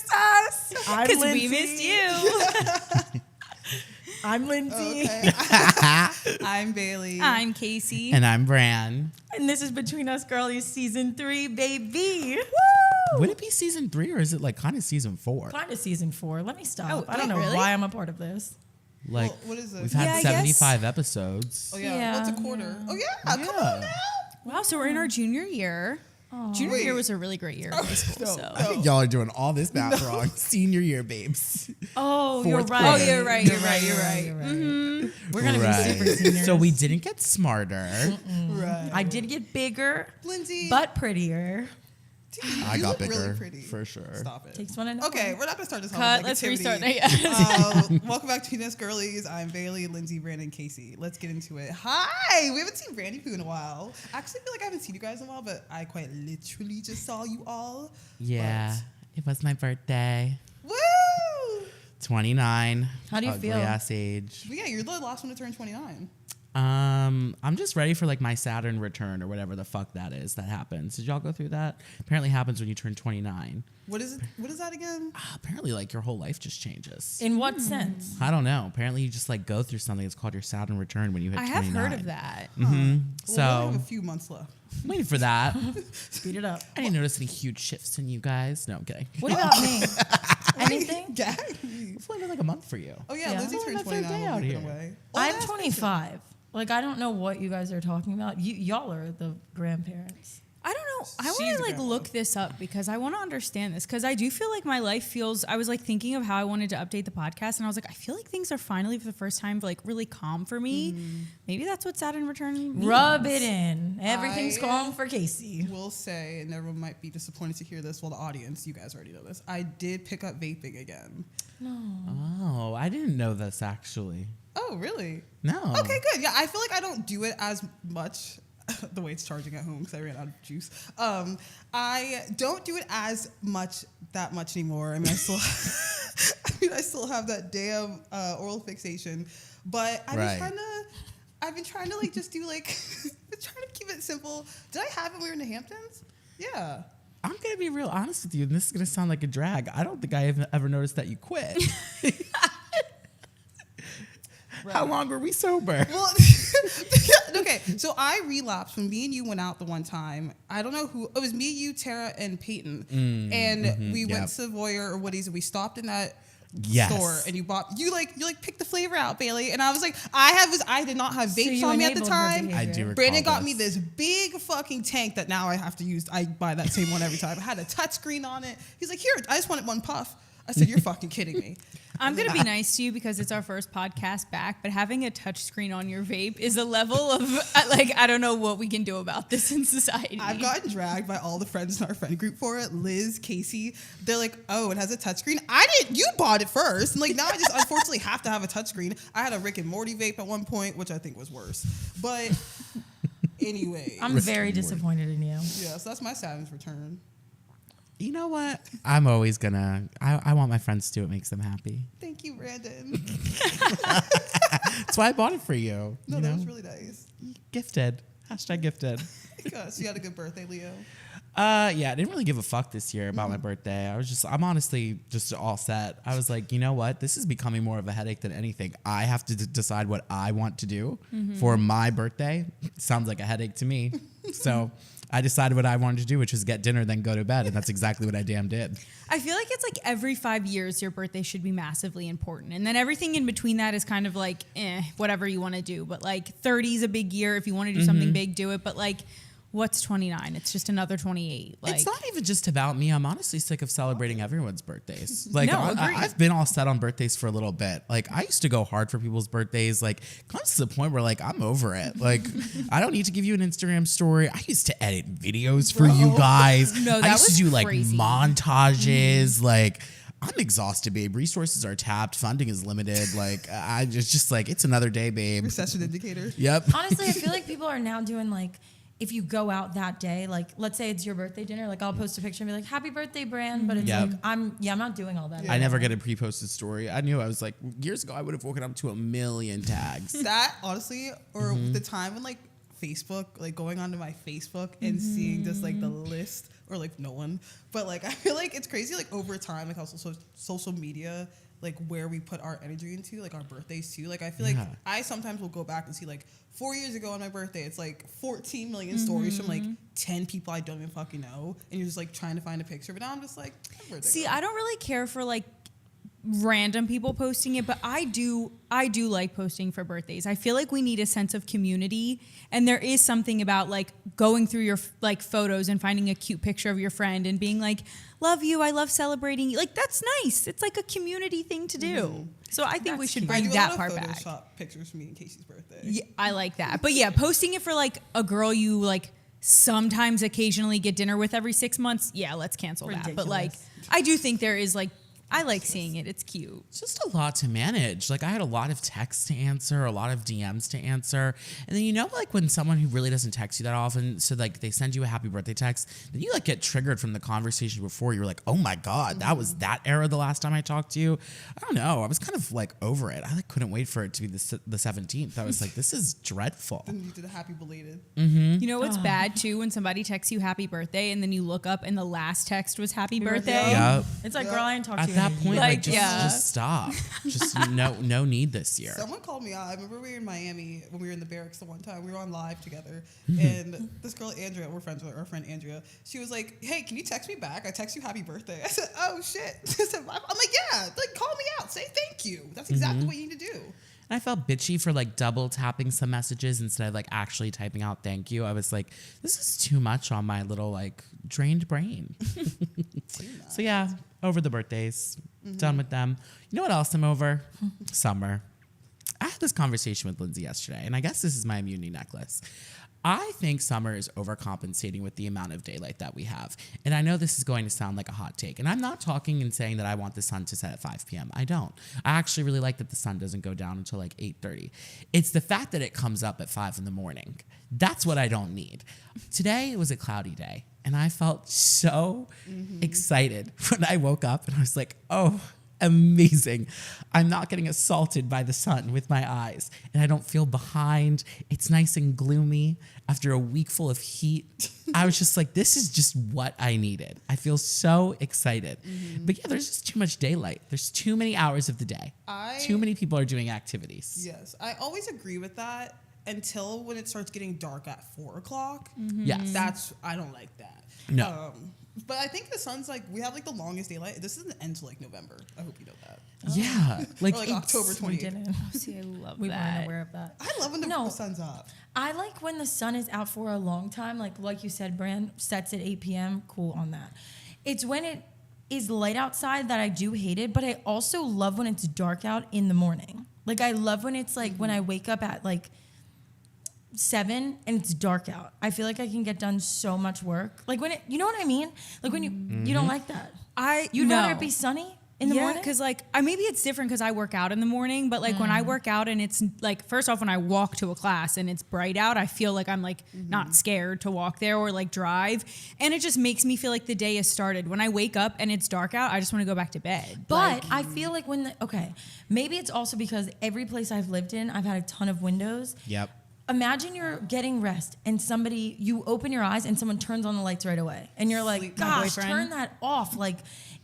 missed us. Because we missed you. I'm Lindsay. Okay. I'm Bailey. I'm Casey. And I'm Bran. And this is Between Us Girlies Season 3, baby. Would it be season 3 or is it like kind of season 4? Kind of Season 4. Let me stop. Oh, I don't know really? why I'm a part of this. Like, Well, what is it? we've had Yeah, I 75 episodes. Oh yeah. Yeah. What's a quarter? Oh yeah. Come on now. Wow, so we're in our junior year. Junior Wait. year was a really great year in high school. No, So. I think y'all are doing all this math wrong. Senior year, babes. Oh, Fourth you're right. quarter. Oh, you're right. You're right. You're right. You're right. Mm-hmm. We're going to be super seniors. So we didn't get smarter. Right. I did get bigger, Lindsay. but prettier. Dude, I you got look bigger, really pretty. for sure. Stop it. Takes one to know Okay, one. we're not gonna start this. Cut. whole Let's negativity. restart. Welcome back to Between Us Girlies. I'm Bailey, Lindsay, Brandon, Casey. Let's get into it. Hi. We haven't seen Brandy Poo in a while. I actually feel like I haven't seen you guys in a while, but I quite literally just saw you all. Yeah, it was my birthday. Woo! 29. How do you ugly feel? ass age. But yeah, you're the last one to turn 29. I'm just ready for like my Saturn return or whatever the fuck that is that happens. Did y'all go through that? Apparently happens when you turn 29. What is it? What is that again? Apparently like your whole life just changes. In what sense? I don't know. Apparently you just like go through something. It's called your Saturn return when you hit I 29. have heard of that. Mm-hmm. Well, we So only have a few months left. I'm waiting for that. Speed it up. I didn't notice any huge shifts in you guys. No, I'm kidding. What about me? Anything? Gag. It's only been like a month for you. Oh yeah, Yeah. Lindsay Oh, turned my third 29 day when out we've been here. away. I'm that's 25. Like, I don't know what you guys are talking about. Y'all are the grandparents. I don't know. I She's want a to like grandma. look this up because I want to understand this because I do feel like my life feels. I was like thinking of how I wanted to update the podcast and I was like, I feel like things are finally for the first time like really calm for me. Maybe that's what Saturn return means. Rub it in. Everything's I- calm for Casey. Will say, and everyone might be disappointed to hear this. Well, the audience, you guys already know this. I did pick up vaping again. Oh, I didn't know this actually. Oh, really? No. Okay, good. Yeah, I feel like I don't do it as much. The way it's charging at home because I ran out of juice. I don't do it as much that much anymore. I mean, I still have that damn oral fixation, but I've been trying to like just do like been trying to keep it simple. Did I have it when we were in the Hamptons? Yeah. I'm going to be real honest with you, and this is going to sound like a drag. I don't think I have ever noticed that you quit. How long were we sober? Well, okay, so I relapsed when me and you went out the one time. I don't know who, it was me, you, Tara, and Peyton. We went to Savoyer or Woody's and we stopped in that store and you picked the flavor out, Bailey. And I was like, I did not have vapes you on me at the enabled her time. behavior. I do recall Brandon got this. me this big fucking tank that now I have to use. I buy that same one every time. It had a touch screen on it. He's like, here, I just wanted one puff. I said, you're fucking kidding me. I'm gonna be nice to you because it's our first podcast back, but having a touch screen on your vape is a level of like I don't know what we can do about this in society. I've gotten dragged by all the friends in our friend group for it. Liz, Casey, they're like, oh, it has a touchscreen. I didn't. You bought it first. And like now I just unfortunately have to have a touchscreen. I had a Rick and Morty vape at one point, which I think was worse. But anyway. I'm very disappointed in you. Yeah, so that's my Saturn's return. You know what? I'm always going to, I want my friends to do what makes them happy. Thank you, Brandon. That's why I bought it for you. No, you that know? was really nice. Gifted. Hashtag gifted. So you had a good birthday, Leo. Yeah, I didn't really give a fuck this year about my birthday. I'm honestly just all set. I was like, you know what? This is becoming more of a headache than anything. I have to decide what I want to do for my birthday. Sounds like a headache to me. So I decided what I wanted to do, which was get dinner, then go to bed. And that's exactly what I damn did. I feel like it's like every 5 years your birthday should be massively important. And then everything in between that is kind of like, whatever you want to do. But like 30 is a big year. If you want to do something big, do it. But like, what's 29? It's just another 28. Like, It's not even just about me. I'm honestly sick of celebrating everyone's birthdays. Like, No, agreed. I've been all set on birthdays for a little bit. Like, I used to go hard for people's birthdays. Like, comes to the point where, like, I'm over it. Like, I don't need to give you an Instagram story. I used to edit videos for you guys. No, I that used to was do, like, crazy. montages. Like, I'm exhausted, babe. Resources are tapped. Funding is limited. Like, I just like, it's another day, babe. Recession indicator. Yep. Honestly, I feel like people are now doing like, if you go out that day, like let's say it's your birthday dinner, like I'll post a picture and be like, "Happy birthday, Bran," but it's Yep. like I'm not doing all that. I never get a pre-posted story. I knew I was like, years ago, I would have woken up to a million tags. That honestly, or the time when like Facebook, like going onto my Facebook and seeing just like the list, or like no one, but like I feel like it's crazy, like over time, like how social media, like where we put our energy into, like our birthdays too. Like I feel like I sometimes will go back and see like 4 years ago on my birthday, it's like 14 million stories from like 10 people I don't even fucking know, and you're just like trying to find a picture. But now I'm just like, see, I don't really care for like random people posting it, but I do like posting for birthdays. I feel like we need a sense of community, and there is something about like going through your like photos and finding a cute picture of your friend and being like, love you, I love celebrating you. Like that's nice. It's like a community thing to do. So I think we should bring that part back. Photoshop pictures for me and Casey's birthday. Yeah, I like that. But yeah, posting it for like a girl you like sometimes occasionally get dinner with every 6 months. Yeah, let's cancel that. But like, I do think there is like, I like seeing it. It's cute. It's just a lot to manage. Like I had a lot of texts to answer, a lot of DMs to answer. And then, you know, like when someone who really doesn't text you that often, so like they send you a happy birthday text, then you like get triggered from the conversation before. You're like, oh my God, that was that era the last time I talked to you. I don't know. I was kind of like over it. I like couldn't wait for it to be the 17th. I was like, this is dreadful. Then you did a happy belated. You know what's bad too? When somebody texts you happy birthday and then you look up and the last text was happy birthday. Yep. It's like, girl, I ain't talked to you. At that point, like just, yeah. just stop. Just no need this year. Someone called me out. I remember we were in Miami when we were in the barracks the one time. We were on live together, and this girl Andrea, we're friends with her, our friend Andrea. She was like, "Hey, can you text me back? I text you happy birthday." I said, "Oh shit." I said, I'm like, "Yeah, like call me out, say thank you. That's exactly what you need to do." And I felt bitchy for like double tapping some messages instead of like actually typing out thank you. I was like, this is too much on my little like drained brain. So yeah, over the birthdays, done with them. You know what else I'm over? Summer. I had this conversation with Lindsay yesterday, and I guess this is my immunity necklace. I think summer is overcompensating with the amount of daylight that we have. And I know this is going to sound like a hot take. And I'm not talking and saying that I want the sun to set at 5 p.m. I don't. I actually really like that the sun doesn't go down until like 8:30. It's the fact that it comes up at 5 in the morning. That's what I don't need. Today, it was a cloudy day. And I felt so excited when I woke up and I was like, oh, amazing. I'm not getting assaulted by the sun with my eyes, and I don't feel behind. It's nice and gloomy after a week full of heat. I was just like, this is just what I needed. I feel so excited. But yeah, there's just too much daylight. There's too many hours of the day. Too many people are doing activities. Yes, I always agree with that until when it starts getting dark at 4 o'clock. Yes. I don't like that. No. But I think the sun's like, we have like the longest daylight. This doesn't end till like November. I hope you know that. Yeah. Like, or like October 28th. We didn't. See, I love We that. weren't aware of that. I love when the sun's up. I like when the sun is out for a long time. Like you said, Brand sets at 8 p.m. Cool on that. It's when it is light outside that I do hate it, but I also love when it's dark out in the morning. Like I love when it's like when I wake up at like 7 and it's dark out. I feel like I can get done so much work. Like when it, you know what I mean? Like when you don't like that. You'd rather it be sunny in the morning? Because like maybe it's different because I work out in the morning, but like when I work out and it's like, first off, when I walk to a class and it's bright out, I feel like I'm like not scared to walk there or like drive, and it just makes me feel like the day has started. When I wake up and it's dark out, I just want to go back to bed. But I feel like maybe it's also because every place I've lived in, I've had a ton of windows. Yep. Imagine you're getting rest and you open your eyes and someone turns on the lights right away. And you're like, gosh, turn that off. Like,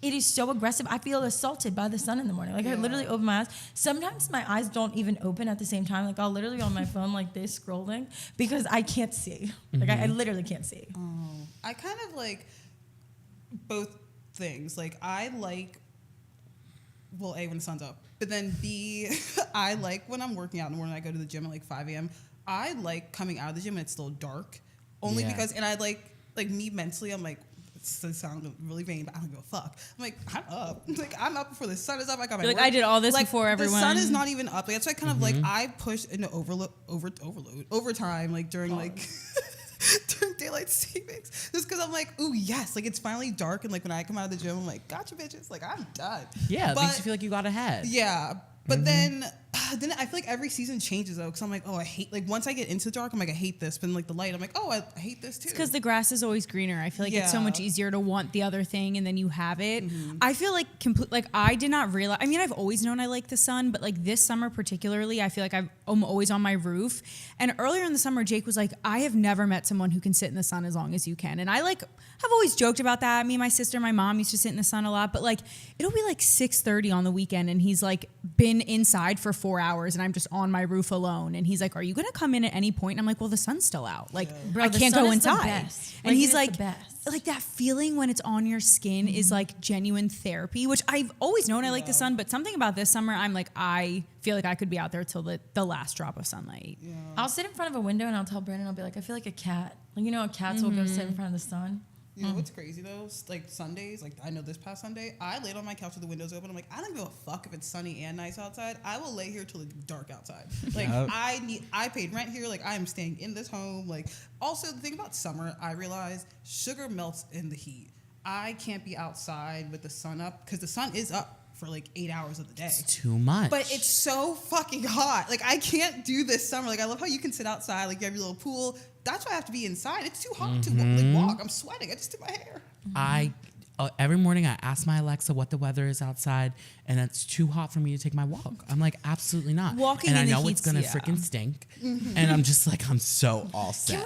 it is so aggressive. I feel assaulted by the sun in the morning. Like, I literally open my eyes. Sometimes my eyes don't even open at the same time. Like, I'll literally be on my phone like this scrolling because I can't see. Like, I literally can't see. Oh, I kind of like both things. Like, I like, well, A, when the sun's up. But then B, I like when I'm working out in the morning, I go to the gym at like 5 a.m. I like coming out of the gym and it's still dark, only because, and I like me mentally, I'm like, it's to sound really vain, but I don't give a fuck. I'm like, I'm up. Like, I'm up before the sun is up. I got my work. I did all this like, before everyone. The sun is not even up. Like, that's why kind of like I push into overtime, like during like during daylight savings, just because I'm like, ooh, yes, like it's finally dark, and like when I come out of the gym, I'm like, gotcha, bitches, like I'm done. Yeah, it makes you feel like you got ahead. Yeah, but then then I feel like every season changes though, because I'm like, oh, I hate, like once I get into the dark, I'm like, I hate this, but then like the light, I'm like, oh, I hate this too. Because the grass is always greener. I feel like it's so much easier to want the other thing, and then you have it. I feel like I did not realize. I mean, I've always known I like the sun, but like this summer particularly, I feel like I'm always on my roof. And earlier in the summer, Jake was like, I have never met someone who can sit in the sun as long as you can. And I like have always joked about that. Me and my sister, my mom used to sit in the sun a lot, but like it'll be like 6:30 on the weekend, and he's like been inside for 4 hours, and I'm just on my roof alone. And he's like, "Are you gonna come in at any point?" And I'm like, "Well, the sun's still out. Like, Bro, I the can't sun go is the inside." best. And Like, he's it is like, the best. like that feeling when it's on your skin is like genuine therapy, which I've always known I like the sun, but something about this summer, I'm like, I feel like I could be out there till the last drop of sunlight. Yeah. I'll sit in front of a window and I'll tell Brandon, I'll be like, I feel like a cat. Like, you know, how cats will go sit in front of the sun. You know what's crazy though? Like Sundays, like I know this past Sunday, I laid on my couch with the windows open. I'm like, I don't give a fuck if it's sunny and nice outside. I will lay here till it's dark outside. Like I paid rent here. Like I am staying in this home. Like also the thing about summer, I realized sugar melts in the heat. I can't be outside with the sun up because the sun is up for like 8 hours of the day. It's too much. But it's so fucking hot. Like I can't do this summer. Like I love how you can sit outside, like you have your little pool. That's why I have to be inside. It's too hot to like walk. I'm sweating. I just did my hair. I every morning I ask my Alexa what the weather is outside, and it's too hot for me to take my walk. I'm like, absolutely not. Walking and in I the know it's heat's- gonna yeah. freaking stink, and I'm just like, I'm so all set.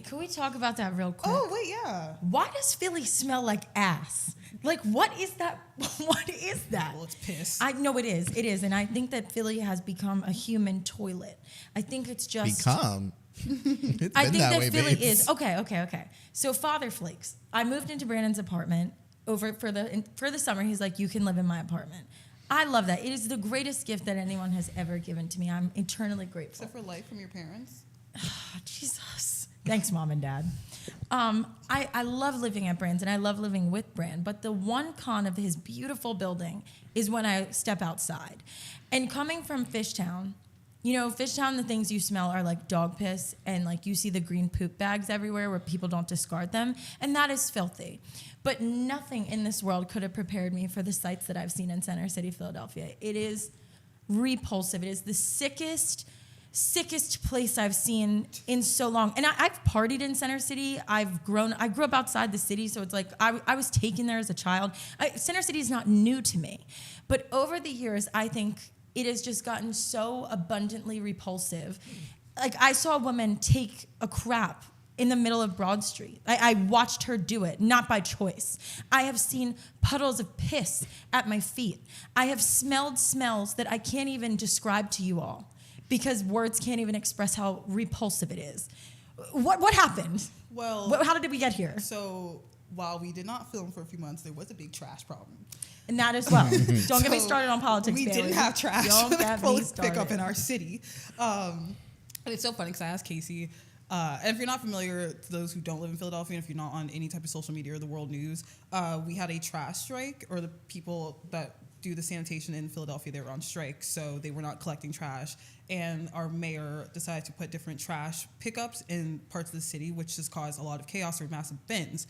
Can we talk about that real quick? Oh wait, yeah. Why does Philly smell like ass? Like, what is that? What is that? Well, it's piss. I know it is. It is. And I think that Philly has become a human toilet. I think it's just. Become. It's I been think that way, Philly babes. is. Okay. So, Father Flakes. I moved into Brandon's apartment over for the summer. He's like, you can live in my apartment. I love that. It is the greatest gift that anyone has ever given to me. I'm eternally grateful. Except for life from your parents. Oh, Jesus. Thanks, Mom and Dad. I love living at Brand's and I love living with Brand, but the one con of his beautiful building is when I step outside. And coming from Fishtown, you know, Fishtown, the things you smell are like dog piss and like you see the green poop bags everywhere where people don't discard them, and that is filthy. But nothing in this world could have prepared me for the sights that I've seen in Center City, Philadelphia. It is repulsive. It is the sickest place I've seen in so long. And I've partied in Center City. I grew up outside the city, so it's like I was taken there as a child. Center City is not new to me. But over the years, I think it has just gotten so abundantly repulsive. Like, I saw a woman take a crap in the middle of Broad Street. I watched her do it, not by choice. I have seen puddles of piss at my feet. I have smelled smells that I can't even describe to you all, because words can't even express how repulsive it is. What happened? Well, How did we get here? So while we did not film for a few months, there was a big trash problem. And that as well. Don't get me started on politics, We Bailey. didn't have trash. Don't get me started. Pick up in our city. And it's so funny because I asked Casey, and if you're not familiar, to those who don't live in Philadelphia, and if you're not on any type of social media or the world news, we had a trash strike, or the people that do the sanitation in Philadelphia, they were on strike, so they were not collecting trash. And our mayor decided to put different trash pickups in parts of the city, which has caused a lot of chaos or massive bins.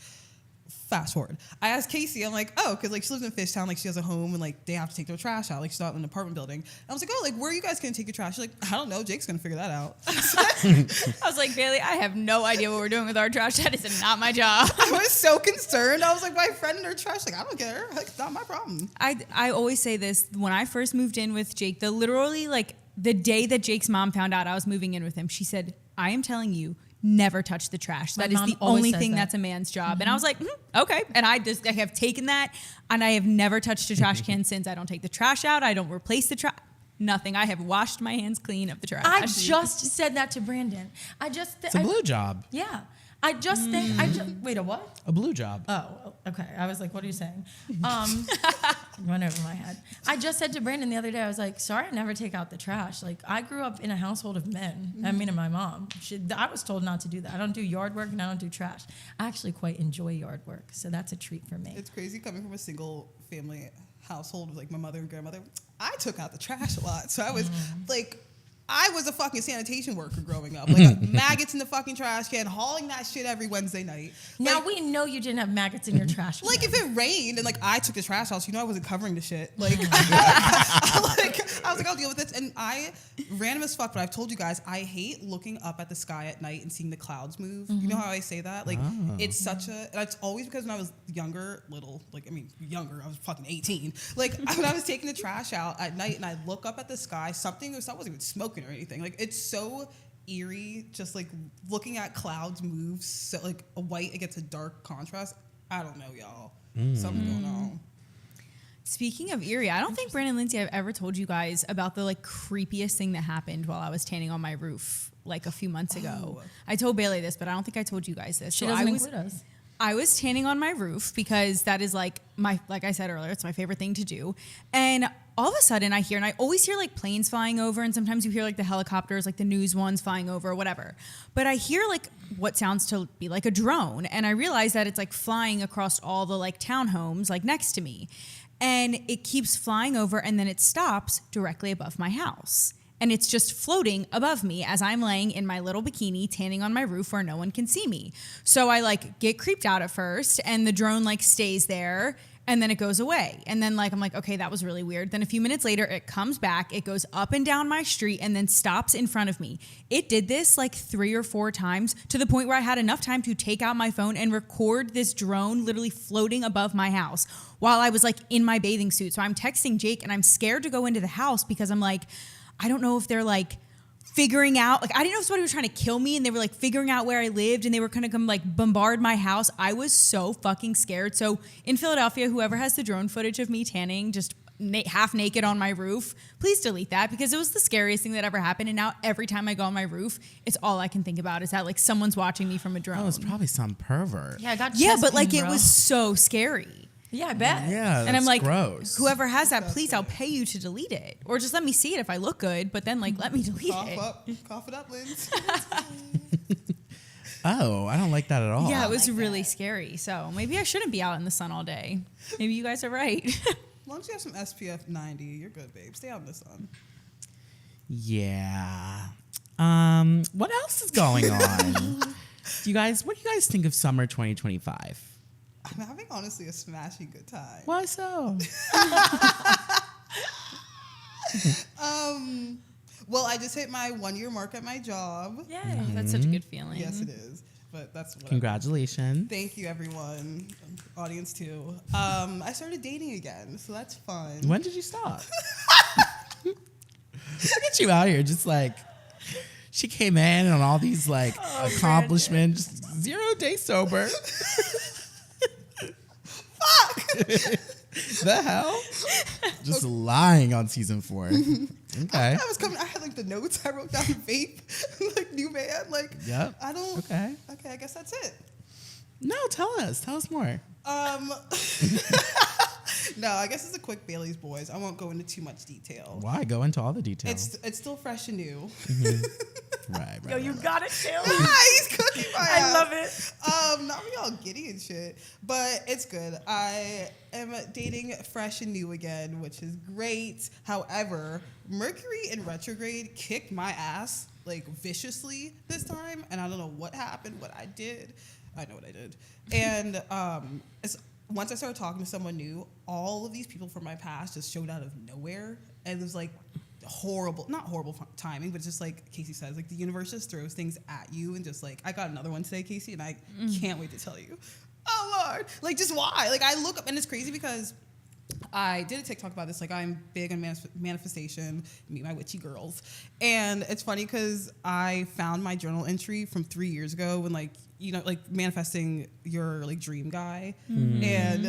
Fast forward. I asked Casey, I'm like, oh, because like she lives in Fishtown, like she has a home and like they have to take their trash out. Like she's not in an apartment building. I was like, oh, like where are you guys gonna take your trash? She's like, I don't know, Jake's gonna figure that out. I was like, Bailey, I have no idea what we're doing with our trash. That is not my job. I was so concerned. I was like, my friend and her trash, like, I don't care. Like, it's not my problem. I always say this. When I first moved in with Jake, literally like the day that Jake's mom found out I was moving in with him, she said, I am telling you, never touch the trash. My That is mom the always only says thing that. that's a man's job. And I was like, okay. And I have taken that, and I have never touched a trash can since. I don't take the trash out. I don't replace the trash. Nothing. I have washed my hands clean of the trash. I just said that to Brandon. It's a blue job. Yeah. I just think, wait, a what? A blue job. Oh, okay. I was like, what are you saying? Went over my head. I just said to Brandon the other day, I was like, sorry, I never take out the trash. Like, I grew up in a household of men. I mean, and my mom. I was told not to do that. I don't do yard work and I don't do trash. I actually quite enjoy yard work, so that's a treat for me. It's crazy coming from a single family household with like my mother and grandmother. I took out the trash a lot. So I was like, I was a fucking sanitation worker growing up. Like maggots in the fucking trash can, hauling that shit every Wednesday night. Now Like, we know you didn't have maggots in your trash. like can. if it rained and like I took the trash out, you know I wasn't covering the shit. Like, I was like, I'll deal with it. And I, random as fuck, but I've told you guys, I hate looking up at the sky at night and seeing the clouds move. You know how I say that? Like, it's such a, and it's always because when I was younger, I was fucking 18. Like, when I was taking the trash out at night and I look up at the sky, something wasn't even smoking or anything. Like, it's so eerie, just like looking at clouds move, so like a white against a dark contrast. I don't know, y'all. Something's going on. Speaking of eerie, I don't think Brandon and Lindsay, I've ever told you guys about the like creepiest thing that happened while I was tanning on my roof like a few months ago. I told Bailey this, but I don't think I told you guys this. She doesn't include us. I was tanning on my roof because that is like I said earlier, it's my favorite thing to do. And all of a sudden I always hear like planes flying over, and sometimes you hear like the helicopters, like the news ones flying over or whatever. But I hear like what sounds to be like a drone. And I realize that it's like flying across all the like townhomes like next to me. And it keeps flying over, and then it stops directly above my house. And it's just floating above me as I'm laying in my little bikini tanning on my roof where no one can see me. So I like get creeped out at first, and the drone like stays there, and then it goes away. And then like I'm like, okay, that was really weird. Then a few minutes later, it comes back, it goes up and down my street, and then stops in front of me. It did this like 3 or 4 times to the point where I had enough time to take out my phone and record this drone literally floating above my house while I was like in my bathing suit. So I'm texting Jake, and I'm scared to go into the house because I'm like, I don't know if they're like figuring out, like I didn't know if somebody was trying to kill me and they were like figuring out where I lived and they were gonna come like bombard my house. I was so fucking scared. So in Philadelphia, whoever has the drone footage of me tanning just half naked on my roof, please delete that, because it was the scariest thing that ever happened. And now every time I go on my roof, it's all I can think about is that like someone's watching me from a drone. Oh, it's probably some pervert. Yeah, I got Yeah, chest but like pain, it bro. was so scary. Yeah, I bet. Yeah, And I'm like, gross. whoever has that, please, I'll pay you to delete it. Or just let me see it if I look good, but then like let me delete it. Cough it up, Lindsay. Oh, I don't like that at all. Yeah, it was really scary. So maybe I shouldn't be out in the sun all day. Maybe you guys are right. As long as you have some SPF 90, you're good, babe. Stay out in the sun. Yeah. What else is going on? What do you guys think of summer 2025? I'm having honestly a smashing good time. Why so? Well, I just hit my 1-year mark at my job. Yay. That's such a good feeling. Yes, it is. But that's what. Congratulations. Thank you, everyone. Audience too. I started dating again, so that's fun. When did you stop? Look at you out here, just like she came in on all these like accomplishments, just 0 days sober. Fuck! The hell? Just lying on season 4. Okay. I was coming. I had like the notes. I wrote down vape, like new man. Like, Yep. I don't. Okay. Okay, I guess that's it. No, tell us more. No, I guess it's a quick Bailey's Boys. I won't go into too much detail. Why? Go into all the details. It's still fresh and new. Right. Yo, you got it, too. He's cooking my ass. I love it. Not me all giddy and shit, but it's good. I am dating fresh and new again, which is great. However, Mercury in retrograde kicked my ass like viciously this time, and I don't know what happened, what I did. I know what I did. And once I started talking to someone new, all of these people from my past just showed out of nowhere, and it was like not horrible timing, but just like Casey says, like the universe just throws things at you, and just like I got another one today, Casey, and I can't wait to tell you. Oh Lord, like just why? Like I look up, and it's crazy because I did a TikTok about this. Like I'm big on manifestation, meet my witchy girls, and it's funny because I found my journal entry from 3 years ago when like manifesting your like dream guy, and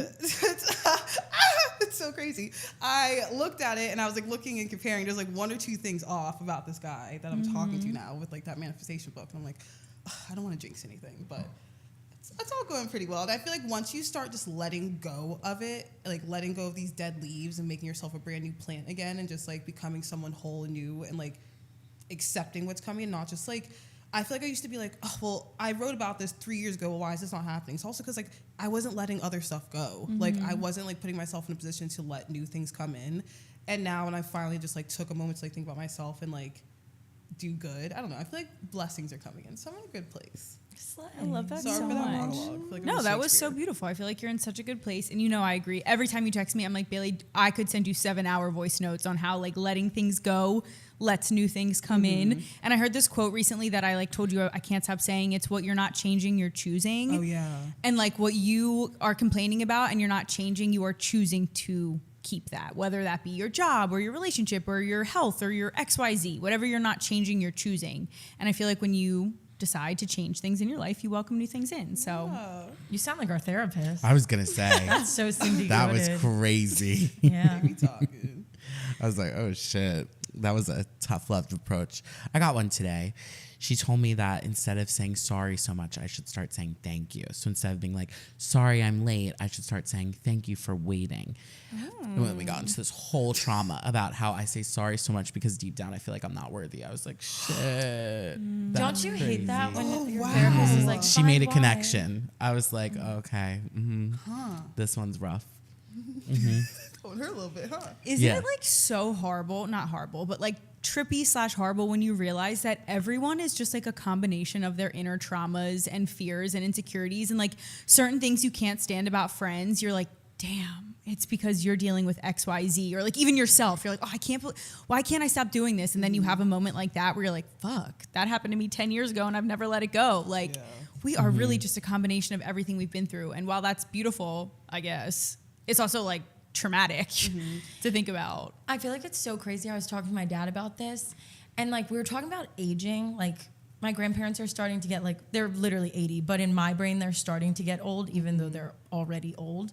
it's so crazy. I looked at it and I was like looking and comparing. There's like 1 or 2 things off about this guy that I'm talking to now with like that manifestation book, and I'm like, I don't want to jinx anything, but it's all going pretty well. And I feel like once you start just letting go of it, like letting go of these dead leaves and making yourself a brand new plant again, and just like becoming someone whole and new, and like accepting what's coming, and not just like, I feel like I used to be like, oh, well, I wrote about this 3 years ago. Well, why is this not happening? It's also because like I wasn't letting other stuff go. Like I wasn't like putting myself in a position to let new things come in. And now when I finally just like took a moment to like think about myself and like do good. I don't know. I feel like blessings are coming in, so I'm in a good place. I love that Sorry so for that much. monologue. I feel like I'm No, a that was so Shakespeare. beautiful. I feel like you're in such a good place. And you know, I agree. Every time you text me, I'm like, Bailey, I could send you 7-hour voice notes on how like letting things go lets new things come in. And I heard this quote recently that I like told you I can't stop saying. It's what you're not changing, you're choosing. Oh yeah. And like what you are complaining about and you're not changing, you are choosing to keep that, whether that be your job or your relationship or your health or your XYZ, whatever you're not changing, you're choosing. And I feel like when you decide to change things in your life, you welcome new things in. So You sound like our therapist. I was gonna say That's so Cindy. that was coded. crazy. Yeah. We talking. I was like, oh shit. That was a tough love approach. I got one today. She told me that instead of saying sorry so much, I should start saying thank you. So instead of being like, sorry, I'm late, I should start saying thank you for waiting. And when we got into this whole trauma about how I say sorry so much because deep down I feel like I'm not worthy, I was like, shit. Don't you hate that when Oh, your wow. therapist is like, She "Fine, made a why?" connection. I was like, okay, this one's rough. Told her a little bit, huh? Isn't Yeah. it like so horrible, not horrible, but like trippy / horrible when you realize that everyone is just like a combination of their inner traumas and fears and insecurities and like certain things you can't stand about friends, you're like, damn, it's because you're dealing with XYZ, or like even yourself, you're like, oh, why can't I stop doing this? And then you have a moment like that where you're like, fuck, that happened to me 10 years ago and I've never let it go. Like we are really just a combination of everything we've been through. And while that's beautiful, I guess, it's also like traumatic to think about. I feel like it's so crazy. I was talking to my dad about this, and like we were talking about aging. Like my grandparents are starting to get like, they're literally 80, but in my brain they're starting to get old, even though they're already old.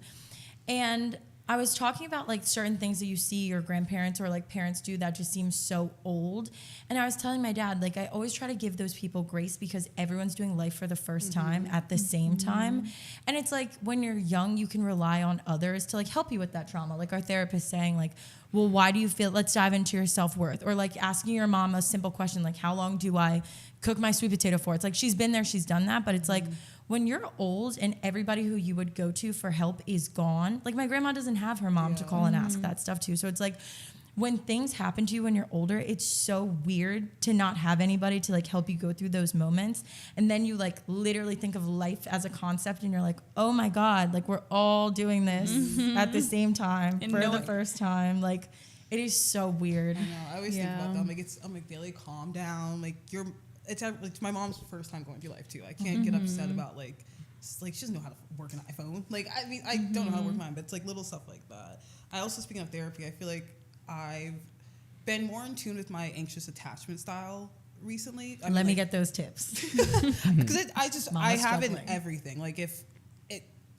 And I was talking about like certain things that you see your grandparents or like parents do that just seem so old. And I was telling my dad, like I always try to give those people grace because everyone's doing life for the first time at the same time. And it's like when you're young, you can rely on others to like help you with that trauma. Like our therapist saying like, well, why do you feel, let's dive into your self-worth. Or like asking your mom a simple question, like how long do I cook my sweet potato for? It's like, she's been there, she's done that. But it's like, when you're old and everybody who you would go to for help is gone, like my grandma doesn't have her mom to call and ask that stuff too. So it's like when things happen to you when you're older, it's so weird to not have anybody to like help you go through those moments. And then you like literally think of life as a concept and you're like, oh my God, like we're all doing this at the same time And for the knowing- first time. Like it is so weird. I know. I always think about Yeah. that. I'm like, Bailey, calm down. Like it's my mom's first time going through life too. I can't get upset about like she doesn't know how to work an iPhone. Like I mean, I don't know how to work mine, but it's like little stuff like that. I also, speaking of therapy, I feel like I've been more in tune with my anxious attachment style recently. Let me get those tips. Because I Mama's have it in struggling. everything. Like if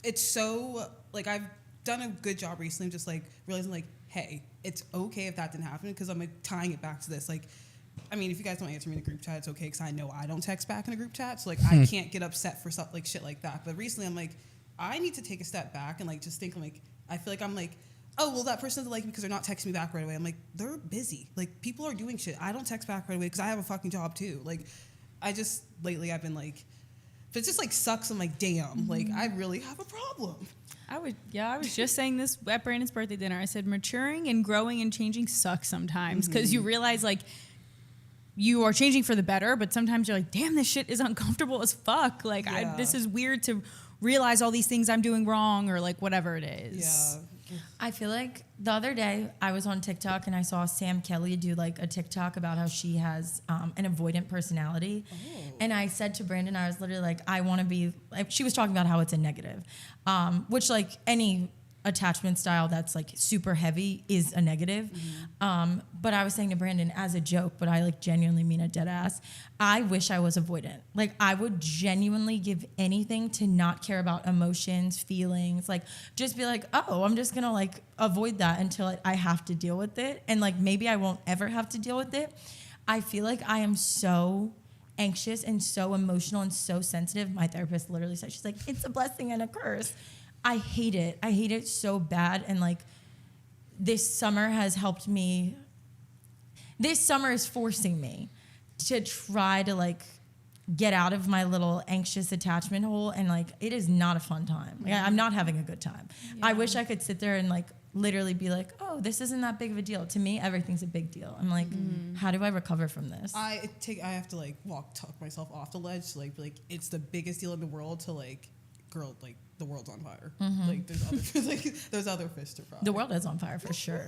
it's so like I've done a good job recently of just like realizing like, hey, it's okay if that didn't happen, because I'm like tying it back to this. Like, I mean, if you guys don't answer me in the group chat, it's okay, because I know I don't text back in a group chat, so like I can't get upset for stuff like shit like that. But recently I'm like, I need to take a step back and like just think like, I feel like I'm like, oh, well, that person doesn't like me because they're not texting me back right away. I'm like, they're busy. Like, people are doing shit. I don't text back right away because I have a fucking job too. Like, lately I've been like, but it just like sucks. I'm like, damn, like I really have a problem. I was just saying this at Brandon's birthday dinner. I said maturing and growing and changing sucks sometimes, because you realize like you are changing for the better, but sometimes you're like, damn, this shit is uncomfortable as fuck. Like Yeah. this is weird to realize all these things I'm doing wrong, or like whatever it is. Yeah. I feel like the other day I was on TikTok and I saw Sam Kelly do like a TikTok about how she has an avoidant personality. And I said to Brandon, I was literally like, I want to be, like, she was talking about how it's a negative, which like any attachment style that's like super heavy is a negative. But I was saying to Brandon as a joke, but I like genuinely mean it dead ass, I wish I was avoidant. Like I would genuinely give anything to not care about emotions, feelings, like just be like, oh, I'm just gonna like avoid that until I have to deal with it. And like maybe I won't ever have to deal with it. I feel like I am so anxious and so emotional and so sensitive. My therapist literally said, she's like, it's a blessing and a curse. I hate it. I hate it so bad. And like this summer has helped me. This summer is forcing me to try to like get out of my little anxious attachment hole. And like, it is not a fun time. Like, I'm not having a good time. Yeah. I wish I could sit there and like literally be like, oh, this isn't that big of a deal. To me, everything's a big deal. I'm like, how do I recover from this? I have to like talk myself off the ledge to like be like, it's the biggest deal in the world to like, girl, like the world's on fire. Like there's other fish to fry. The world is on fire for sure.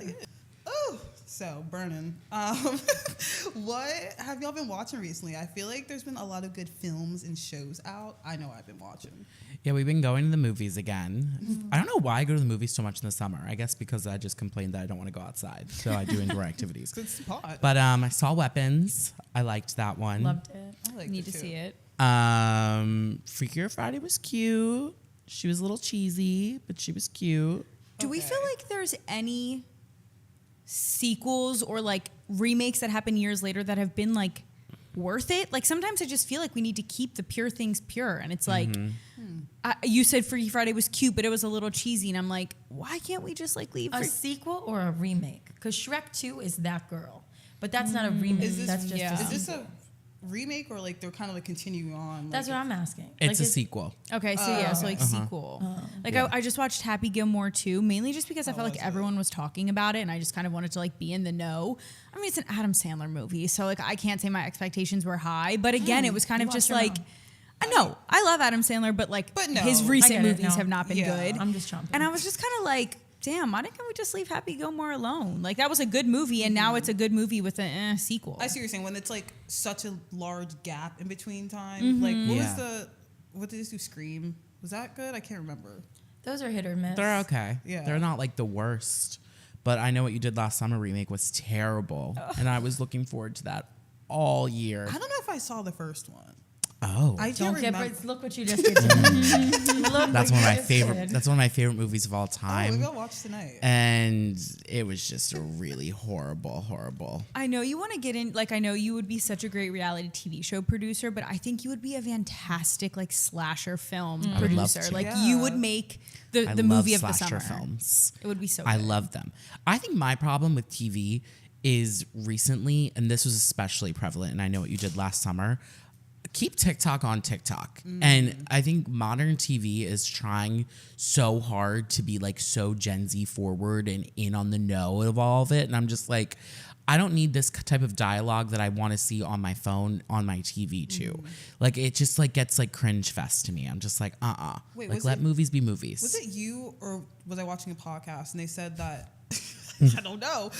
Oh, so burning. What have y'all been watching recently? I feel like there's been a lot of good films and shows out. I know I've been watching. Yeah, we've been going to the movies again. I don't know why I go to the movies so much in the summer. I guess because I just complained that I don't want to go outside, so I do indoor activities. It's hot. But I saw Weapons. I liked that one. Loved it. I like Need it to too. see it. Freakier Friday was cute. She was a little cheesy, but she was cute. Do we Okay. feel like there's any sequels or like remakes that happen years later that have been like worth it? Like sometimes I just feel like we need to keep the pure things pure, and it's like you said Freaky Friday was cute, but it was a little cheesy, and I'm like, why can't we just like leave? A sequel or a remake? Because Shrek 2 is that girl, but that's not a remake. Is this, That's just yeah. a Is this sequel. a remake or like they're kind of like continuing on? That's like what I'm asking. It's Like, a sequel. Okay, so yeah, so like sequel. Like I just watched Happy Gilmore 2, mainly just because I felt like everyone was talking about it, and I just kind of wanted to like be in the know. I mean, it's an Adam Sandler movie, so like I can't say my expectations were high, but again, it was kind You of watched just your like, mom. I know I love Adam Sandler, but like But no, his I recent get it, movies no. have not been Yeah. good. I'm just chomping. And I was just kind of like, damn, why can't we just leave Happy Gilmore alone? Like that was a good movie, and now it's a good movie with a sequel. I see what you're saying. When it's like such a large gap in between time. Like what did this do? Scream? Was that good? I can't remember. Those are hit or miss. They're okay. Yeah. They're not like the worst. But I Know What You Did Last Summer remake was terrible. And I was looking forward to that all year. I don't know if I saw the first one. Oh. I Don't can't get. remember. Look what you just did. To me. Look That's what one of you my just favorite did. that's one of my favorite movies of all Oh, time. maybe I'll watch tonight. And it was just a really horrible. I know you want to get in, like, I know you would be such a great reality TV show producer, but I think you would be a fantastic, like, slasher film I would love producer. to. Like, Yeah. you would make the I movie love of the slasher summer. films. It would be so I good. love them. I think my problem with TV is recently, and this was especially prevalent, and I Know What You Did Last Summer, keep TikTok on TikTok. And I think modern TV is trying so hard to be like so Gen Z forward and in on the know of all of it. And I'm just like, I don't need this type of dialogue that I want to see on my phone, on my TV too. Like it just like gets like cringe fest to me. I'm just like, Wait, like was let it- movies be movies. Was it you or was I watching a podcast and they said that I don't know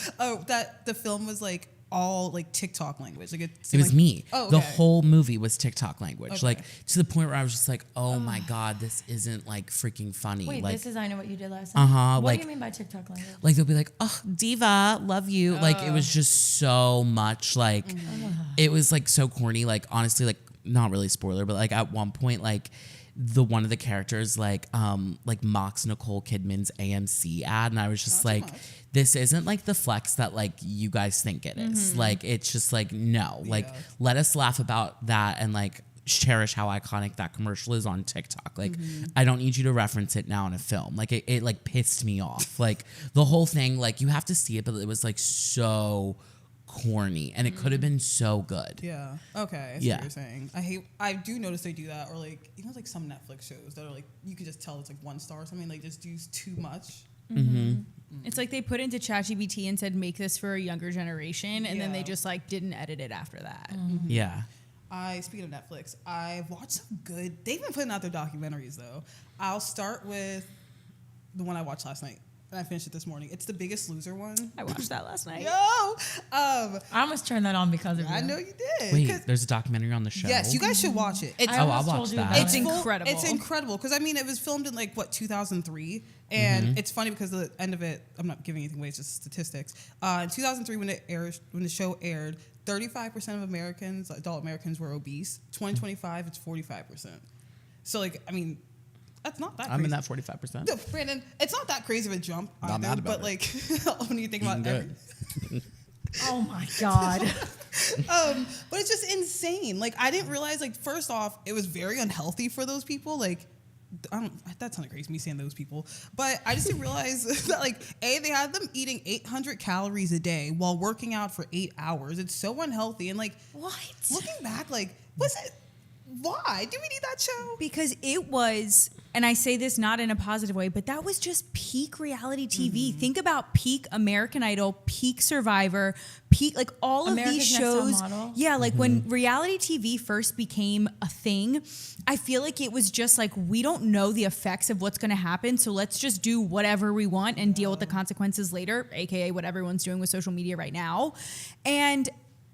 that the film was like all like TikTok language? Like It was me. Oh, The okay. whole movie was TikTok language. Okay. Like to the point where I was just like, oh my God, this isn't like freaking funny. Wait, like this is I Know What You Did Last Summer. What like- do you mean by TikTok language? like they'll be like, oh, diva, love you. Like it was just so much like it was like so corny. Like honestly, like not really spoiler, but like at one point, like the one of the characters like mocks Nicole Kidman's AMC ad, and I was just Not too like, much. this isn't like the flex that like you guys think it is. Like it's just like no, like Yeah. let us laugh about that and like cherish how iconic that commercial is on TikTok. Like I don't need you to reference it now in a film. Like it like pissed me off. Like the whole thing, like you have to see it, but it was like so corny and it could have been so good. Yeah. Okay. I see Yeah. what you're saying. I do notice they do that, or like even like some Netflix shows that are like you can just tell it's like 1 star or something. Like just use too much. It's like they put into ChatGPT and said, make this for a younger generation, and then they Yeah. just like didn't edit it after that. Yeah. Speaking of Netflix, I've watched some good. They've been putting out their documentaries though. I'll start with the one I watched last night, and I finished it this morning. It's The Biggest Loser one. I watched that last night. Yo, I almost turned that on because of you. I know you did. Wait, 'Cause- there's a documentary on the show. yes, you guys should watch it. It's I I'll almost watch told you that. about It's it. incredible. It's incredible because I mean it was filmed in like what 2003, and it's funny because the end of it. I'm not giving anything away; it's just statistics. In 2003, when the show aired, 35% of Americans, adult Americans, were obese. 2025, it's 45%. So like, I mean, that's not that. I'm crazy. in that 45%. No, Brandon, it's not that crazy of a jump. Not either, mad about but it. like when you think about Eating good. Oh my God. but it's just insane. Like I didn't realize. Like first off, it was very unhealthy for those people. Like that sounded crazy me saying those people, but I just didn't realize that like they had them eating 800 calories a day while working out for 8 hours. It's so unhealthy and like What? looking back, like why do we need that show? Because it was, and I say this not in a positive way, but that was just peak reality TV. Think about peak American Idol, peak Survivor, peak, like all America's of these Next Top shows. Model. Yeah, like when reality TV first became a thing, I feel like it was just like, we don't know the effects of what's going to happen, so let's just do whatever we want and deal with the consequences later, aka what everyone's doing with social media right now. And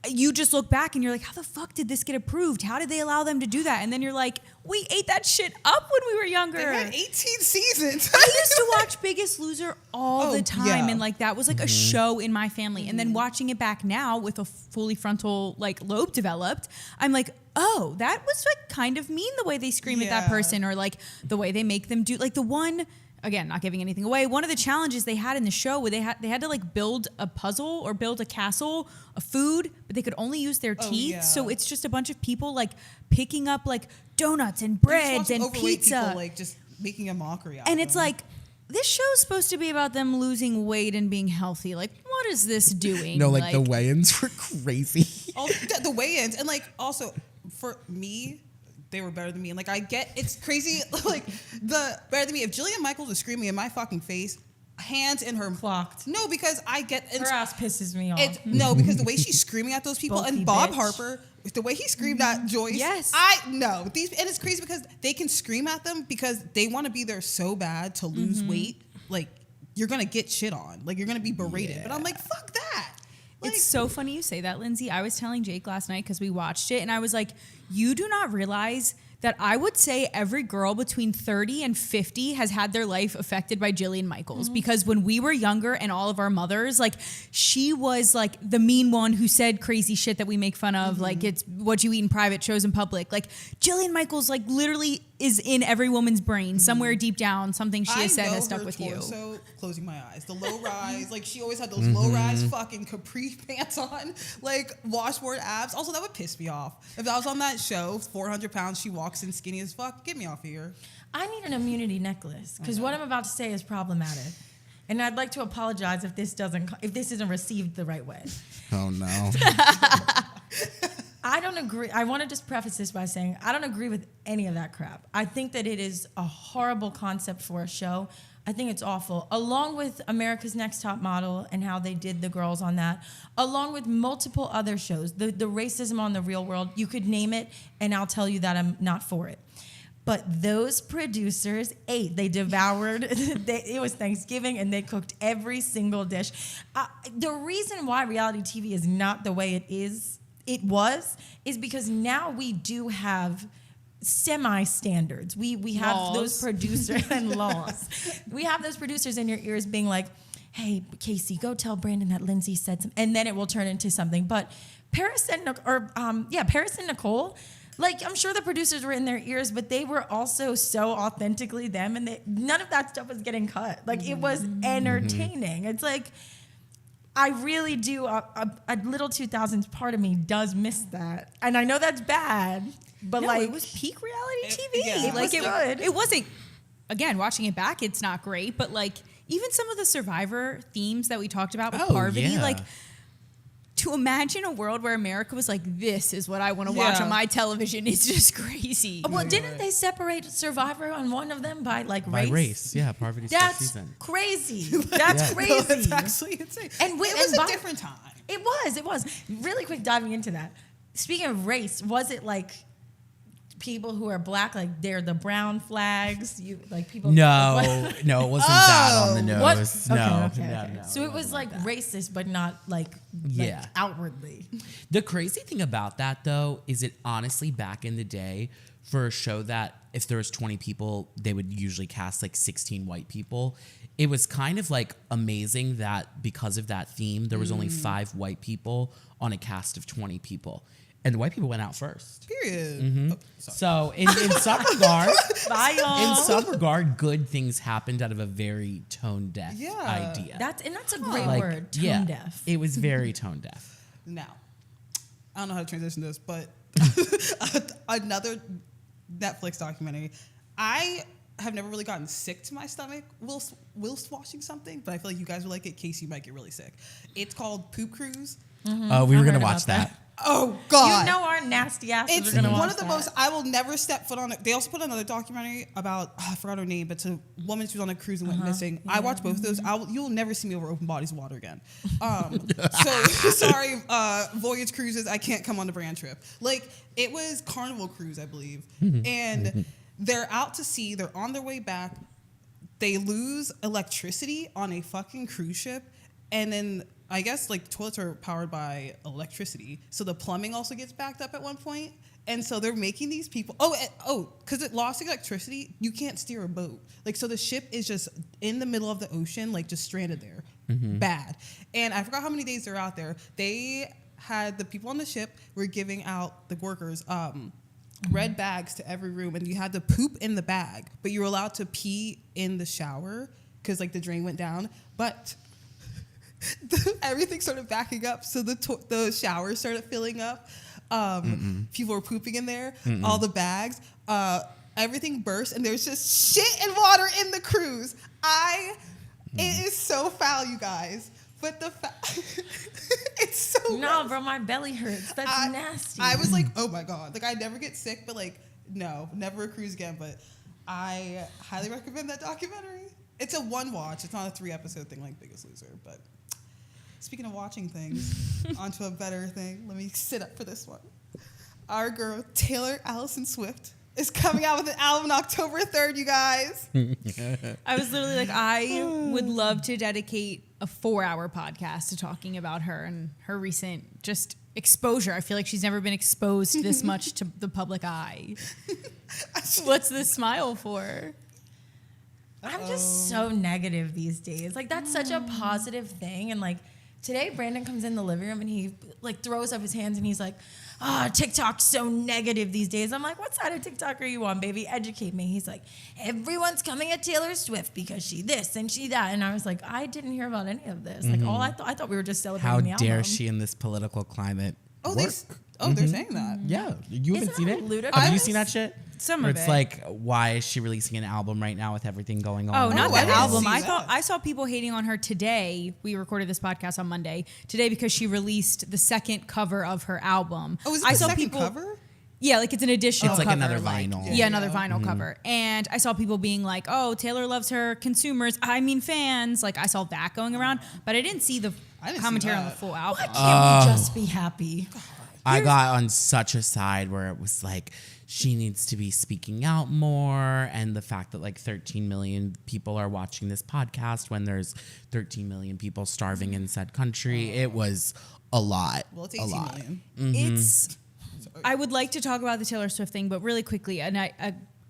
you just look back and you're like, how the fuck did this get approved? How did they allow them to do that? And then you're like, we ate that shit up when we were younger. They had 18 seasons. I used to watch Biggest Loser all the time. yeah. And like, that was like a show in my family. And then watching it back now with a fully frontal like lobe developed, I'm like, oh, that was like kind of mean the way they scream at that Yeah. person, or like the way they make them do, like the one, again, not giving anything away, one of the challenges they had in the show where they had to like build a puzzle or build a castle of food, but they could only use their teeth. yeah. So it's just a bunch of people like picking up like donuts and You're just breads watching and overweight pizza. people, like just making a mockery out And of it's them. like, this show's supposed to be about them losing weight and being healthy. Like, what is this doing? No, like the weigh-ins were crazy. all the weigh-ins, and like also for me, they were better than me. And like I get, it's crazy. Like the better than me. If Jillian Michaels was screaming in my fucking face, hands in her Clocked. No, because I get Her ass pisses me off. it's no, because the way she's screaming at those people, Bulky and Bob bitch. Harper, the way he screamed at Joyce. Yes. I know these, and it's crazy because they can scream at them because they want to be there so bad to lose weight. Like you're gonna get shit on. Like you're gonna be berated. But I'm like, fuck that. Like, It's so funny you say that, Lindsay. I was telling Jake last night because we watched it, and I was like, you do not realize that I would say every girl between 30 and 50 has had their life affected by Jillian Michaels. Because when we were younger and all of our mothers, like she was like the mean one who said crazy shit that we make fun of. Like it's what you eat in private, shows in public. Like Jillian Michaels like literally is in every woman's brain somewhere deep down. Something she has said has stuck with you. So closing my eyes, the low rise, like she always had those low rise fucking capri pants on, like washboard abs. Also, that would piss me off if I was on that show. 400 pounds, she walks in skinny as fuck. Get me off of here. I need an immunity necklace because what I'm about to say is problematic, and I'd like to apologize if this isn't received the right way. Oh no. I don't agree. I want to just preface this by saying I don't agree with any of that crap. I think that it is a horrible concept for a show. I think it's awful. Along with America's Next Top Model and how they did the girls on that, along with multiple other shows, the racism on The Real World, you could name it, and I'll tell you that I'm not for it. But those producers ate. They devoured. It was Thanksgiving, and they cooked every single dish. The reason why reality TV is not the way is because now we do have semi-standards. We have Laws. those producers and laws. We have those producers in your ears being like, hey, Casey, go tell Brandon that Lindsay said something, and then it will turn into something. But Paris and Nicole, like, I'm sure the producers were in their ears, but they were also so authentically them, and none of that stuff was getting cut. Like, it was entertaining. It's like, I really do, a little 2000s part of me does miss that. And I know that's bad, but No, like, it was peak reality TV. yeah. Like It was good. It wasn't. Again, watching it back, it's not great. But like even some of the Survivor themes that we talked about with Parvati, yeah. like to imagine a world where America was like, this is what I want to watch Yeah. on my television is just crazy. well, didn't they separate Survivor on one of them by like By race? race. Yeah, Parvati's first That's season. crazy. That's Yeah. crazy. No, that's actually insane. And it was and a different time. It was. Really quick diving into that. Speaking of race, was it like people who are black, like they're the brown flags? You like people? No, no, it wasn't that on the nose. What? No, Okay. no. So it was like racist, but not like Yeah. outwardly. The crazy thing about that, though, is it honestly back in the day for a show that if there was 20 people, they would usually cast like 16 white people. It was kind of like amazing that because of that theme, there was only 5 white people on a cast of 20 people. And the white people went out first. Period. Oh, sorry. So in some regard, Bye, y'all. in some regard, good things happened out of a very tone deaf Yeah. idea. That's a great Like, word. Tone yeah, deaf. It was very tone deaf. Now, I don't know how to transition this, but another Netflix documentary. I have never really gotten sick to my stomach whilst watching something, but I feel like you guys would like it. Casey, you might get really sick. It's called Poop Cruise. We were I gonna heard watch about that. Oh God! You know our nasty asses It's are gonna watch one of the that. most. I will never step foot on it. They also put another documentary about I forgot her name, but it's a woman who was on a cruise and went missing. I watched both of those. You'll never see me over open bodies of water again. So sorry, Voyage Cruises. I can't come on the brand trip. Like it was Carnival Cruise, I believe, and they're out to sea. They're on their way back. They lose electricity on a fucking cruise ship, and then. I guess like toilets are powered by electricity, so the plumbing also gets backed up at one point, and so they're making these people. Because it lost electricity, you can't steer a boat. Like so, the ship is just in the middle of the ocean, like just stranded there. Bad. And I forgot how many days they're out there. They had the people on the ship were giving out the workers red bags to every room, and you had to poop in the bag, but you were allowed to pee in the shower because like the drain went down, but. Everything started backing up, so the showers started filling up. People were pooping in there. All the bags, everything burst, and there's just shit and water in the cruise. It is so foul, you guys. But it's so. No, bro, my belly hurts. That's nasty. I was like, oh my God, like I never get sick, but like no, never a cruise again. But I highly recommend that documentary. It's a one watch. It's not a 3-episode thing like Biggest Loser, but. Speaking of watching things, onto a better thing. Let me sit up for this one. Our girl, Taylor Allison Swift, is coming out with an album on October 3rd, you guys. I was literally like, I would love to dedicate a 4-hour podcast to talking about her and her recent just exposure. I feel like she's never been exposed this much to the public eye. What's the smile for? I'm just so negative these days. Like that's such a positive thing. And like today Brandon comes in the living room and he like throws up his hands and he's like, TikTok's so negative these days. I'm like, what side of TikTok are you on, baby? Educate me. He's like, everyone's coming at Taylor Swift because she this and she that. And I was like, I didn't hear about any of this. Like all I thought we were just celebrating the album. How dare she in this political climate? They're saying that. Yeah, you haven't seen it? ludicrous? Have you seen that shit? Some Where of it's it. like, why is she releasing an album right now with everything going on? Oh, not the I didn't album. see I saw people hating on her today. We recorded this podcast on Monday. Today because she released the second cover of her album. Oh, is it I the saw second people, cover? Yeah, like it's an additional It's like cover. another vinyl. Yeah, another vinyl cover. And I saw people being like, oh, Taylor loves her consumers. I mean fans. Like I saw that going around. But I didn't see the see commentary on the that. full album. Why can't we just be happy? I got on such a side where it was like, she needs to be speaking out more, and the fact that like 13 million people are watching this podcast when there's 13 million people starving in said country, it was a lot. Well, it's 18 million. It's. I would like to talk about the Taylor Swift thing, but really quickly, and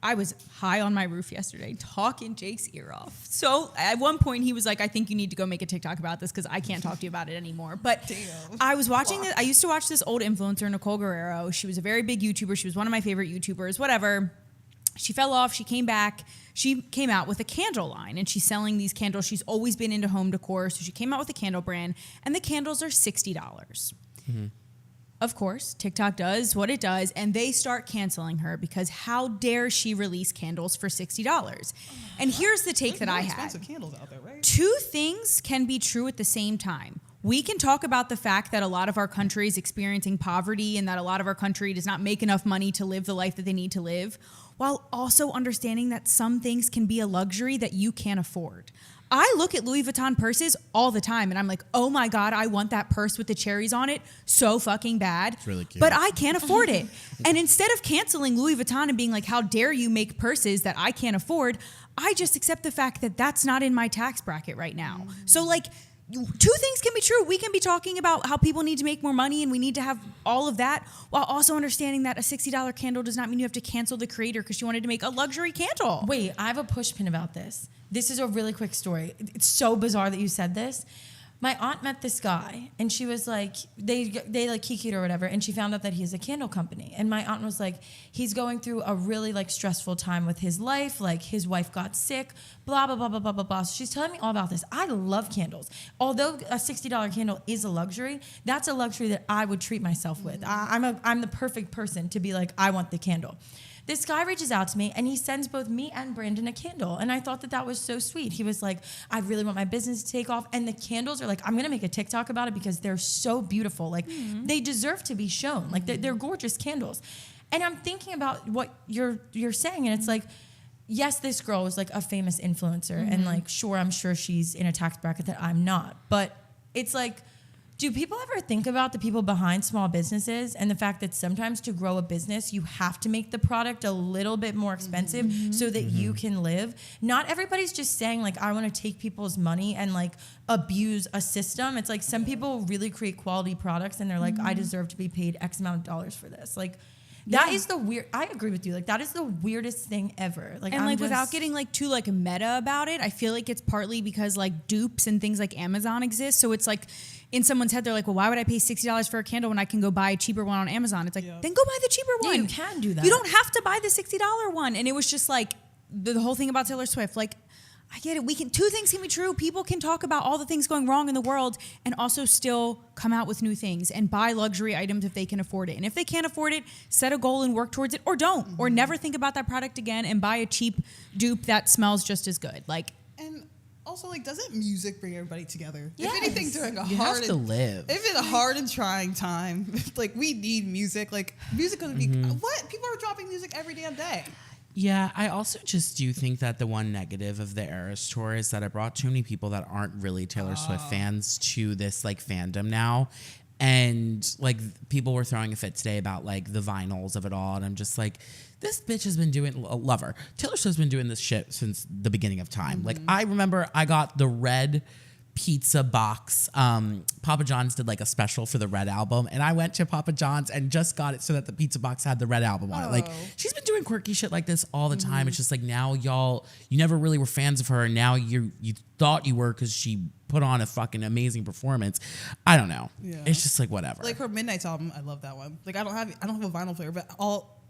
I was high on my roof yesterday talking Jake's ear off. So at one point he was like, I think you need to go make a TikTok about this because I can't talk to you about it anymore. But Damn. I was watching it. I used to watch this old influencer, Nicole Guerrero. She was a very big YouTuber. She was one of my favorite YouTubers, whatever. She fell off. She came back. She came out with a candle line and she's selling these candles. She's always been into home decor. So she came out with a candle brand and the candles are $60. Of course, TikTok does what it does, and they start canceling her because how dare she release candles for $60? And here's the take that I had. Expensive candles out there, right? Two things can be true at the same time. We can talk about the fact that a lot of our country is experiencing poverty and that a lot of our country does not make enough money to live the life that they need to live, while also understanding that some things can be a luxury that you can't afford. I look at Louis Vuitton purses all the time and I'm like, oh my God, I want that purse with the cherries on it so fucking bad. It's really cute. But I can't afford it. And instead of canceling Louis Vuitton and being like, how dare you make purses that I can't afford, I just accept the fact that that's not in my tax bracket right now. So like, two things can be true. We can be talking about how people need to make more money and we need to have all of that while also understanding that a $60 candle does not mean you have to cancel the creator because she wanted to make a luxury candle. Wait, I have a push pin about this. This is a really quick story. It's so bizarre that you said this. My aunt met this guy and she was like, they like kikied or whatever, and she found out that he has a candle company. And my aunt was like, he's going through a really like stressful time with his life. Like his wife got sick, blah, blah, blah, blah, blah, blah, blah. So she's telling me all about this. I love candles. Although a $60 candle is a luxury, that's a luxury that I would treat myself with. I'm the perfect person to be like, I want the candle. This guy reaches out to me and he sends both me and Brandon a candle. And I thought that was so sweet. He was like, I really want my business to take off. And the candles are like, I'm going to make a TikTok about it because they're so beautiful. Like they deserve to be shown. Like they're gorgeous candles. And I'm thinking about what you're saying. And it's like, yes, this girl is like a famous influencer. And like, sure, I'm sure she's in a tax bracket that I'm not. But it's like, do people ever think about the people behind small businesses and the fact that sometimes to grow a business, you have to make the product a little bit more expensive so that you can live? Not everybody's just saying like, I want to take people's money and like abuse a system. It's like some people really create quality products and they're like, I deserve to be paid X amount of dollars for this. Like, that is the weird. I agree with you. Like that is the weirdest thing ever. Like, and like without getting like too like meta about it, I feel like it's partly because like dupes and things like Amazon exist. So it's like in someone's head, they're like, well, why would I pay $60 for a candle when I can go buy a cheaper one on Amazon? It's like, then go buy the cheaper one. Yeah, you can do that. You don't have to buy the $60 one. And it was just like the whole thing about Taylor Swift. Like, I get it. Two things can be true. People can talk about all the things going wrong in the world and also still come out with new things and buy luxury items if they can afford it. And if they can't afford it, set a goal and work towards it, or don't, or never think about that product again and buy a cheap dupe that smells just as good. Like, and also, like, doesn't music bring everybody together? Yes. If anything, during a You hard have to live. if it's a hard and trying time, like we need music. Like music gonna be what people are dropping music every damn day. Yeah, I also just do think that the one negative of the Eras tour is that it brought too many people that aren't really Taylor Swift fans to this like fandom now. And like people were throwing a fit today about like the vinyls of it all. And I'm just like, this bitch has been doing, love her. Taylor Swift's been doing this shit since the beginning of time. Like I remember I got the red pizza box. Papa John's did like a special for the Red album, and I went to Papa John's and just got it so that the pizza box had the Red album on it. Like she's been doing quirky shit like this all the time. It's just like now you never really were fans of her, and now you thought you were because she put on a fucking amazing performance. I don't know. Yeah. It's just like whatever. Like her Midnight's album, I love that one. Like I don't have a vinyl player, but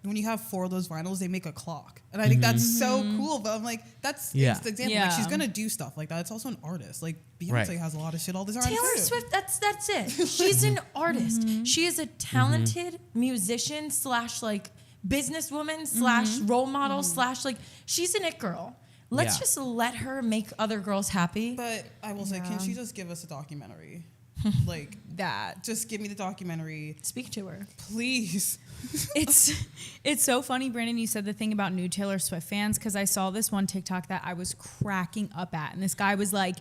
when you have 4 of those vinyls, they make a clock. And I think that's so cool. But I'm like, that's the example. Like she's gonna do stuff like that. It's also an artist. Like Beyonce has a lot of shit all the time. Taylor Swift, that's it. She's an artist. She is a talented musician / like businesswoman / role model / like she's an it girl. Let's just let her make other girls happy. But I will say, can she just give us a documentary? Like that. Just give me the documentary. Speak to her. Please. It's so funny, Brandon, you said the thing about new Taylor Swift fans, because I saw this one TikTok that I was cracking up at. And this guy was like,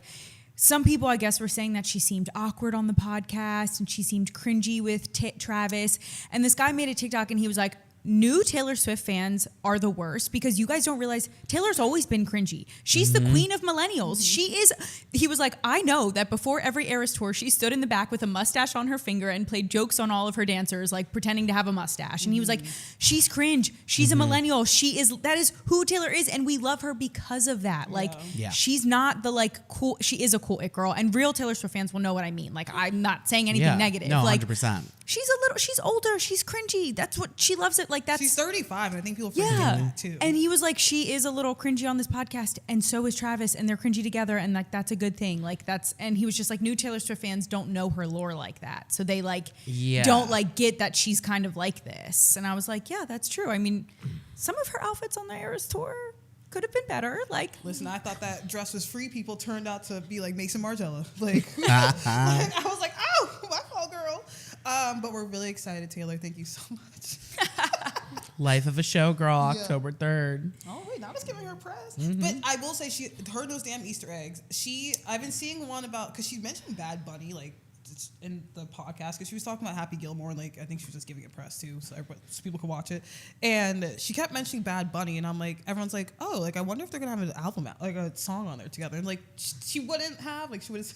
some people, I guess, were saying that she seemed awkward on the podcast and she seemed cringy with Travis. And this guy made a TikTok and he was like, new Taylor Swift fans are the worst because you guys don't realize Taylor's always been cringy. She's the queen of millennials. He was like, I know that before every Eras tour, she stood in the back with a mustache on her finger and played jokes on all of her dancers, like pretending to have a mustache. And he was like, she's cringe. She's a millennial. That is who Taylor is. And we love her because of that. Like, she's not the like cool, she is a cool it girl. And real Taylor Swift fans will know what I mean. Like, I'm not saying anything negative. No, like, 100%. She's older. She's cringy. That's what she loves it. Like that's she's 35. And I think people forget that too. And he was like, she is a little cringy on this podcast, and so is Travis, and they're cringy together, and like that's a good thing. Like and he was just like, new Taylor Swift fans don't know her lore like that, so they like don't like get that she's kind of like this. And I was like, yeah, that's true. I mean, some of her outfits on the Eras tour could have been better. Like, listen, I thought that dress was free. People turned out to be like Mason Margiela. Like, I was like, oh, my fault, girl. But we're really excited, Taylor. Thank you so much. Life of a Showgirl, October 3rd. Oh wait, now I was giving her press. But I will say, her those damn Easter eggs. I've been seeing one about, because she mentioned Bad Bunny like in the podcast, because she was talking about Happy Gilmore, and like I think she was just giving it press too, so people could watch it. And she kept mentioning Bad Bunny, and I'm like, everyone's like, oh, like I wonder if they're gonna have an album out, like a song on there together. And like she wouldn't have, like she would have.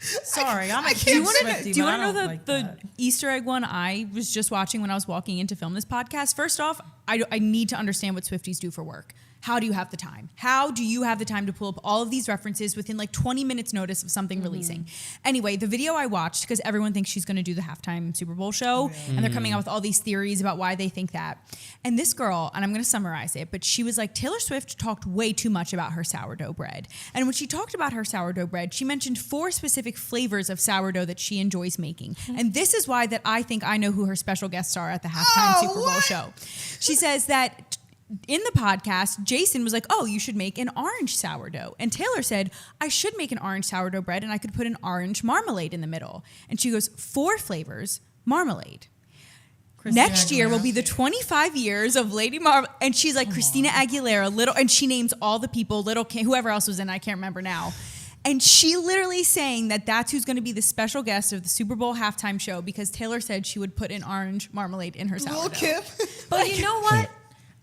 Sorry, I'm a do you want to know like the Easter egg one I was just watching when I was walking in to film this podcast? First off, I need to understand what Swifties do for work. How do you have the time? How do you have the time to pull up all of these references within like 20 minutes notice of something releasing? Anyway, the video I watched, because everyone thinks she's going to do the halftime Super Bowl show, and they're coming out with all these theories about why they think that. And this girl, and I'm going to summarize it, but she was like, Taylor Swift talked way too much about her sourdough bread. And when she talked about her sourdough bread, she mentioned 4 specific flavors of sourdough that she enjoys making. And this is why that I think I know who her special guests are at the halftime Super Bowl show. She says that in the podcast, Jason was like, oh, you should make an orange sourdough. And Taylor said, I should make an orange sourdough bread and I could put an orange marmalade in the middle. And she goes, 4 flavors, marmalade. Next year will be the 25 years of Lady Marmalade. And she's like, Christina Aguilera, Little, and she names all the people, Little Kim, whoever else was in, I can't remember now. And she literally saying that that's who's going to be the special guest of the Super Bowl halftime show because Taylor said she would put an orange marmalade in her sourdough. Lil' Kim. But you know what?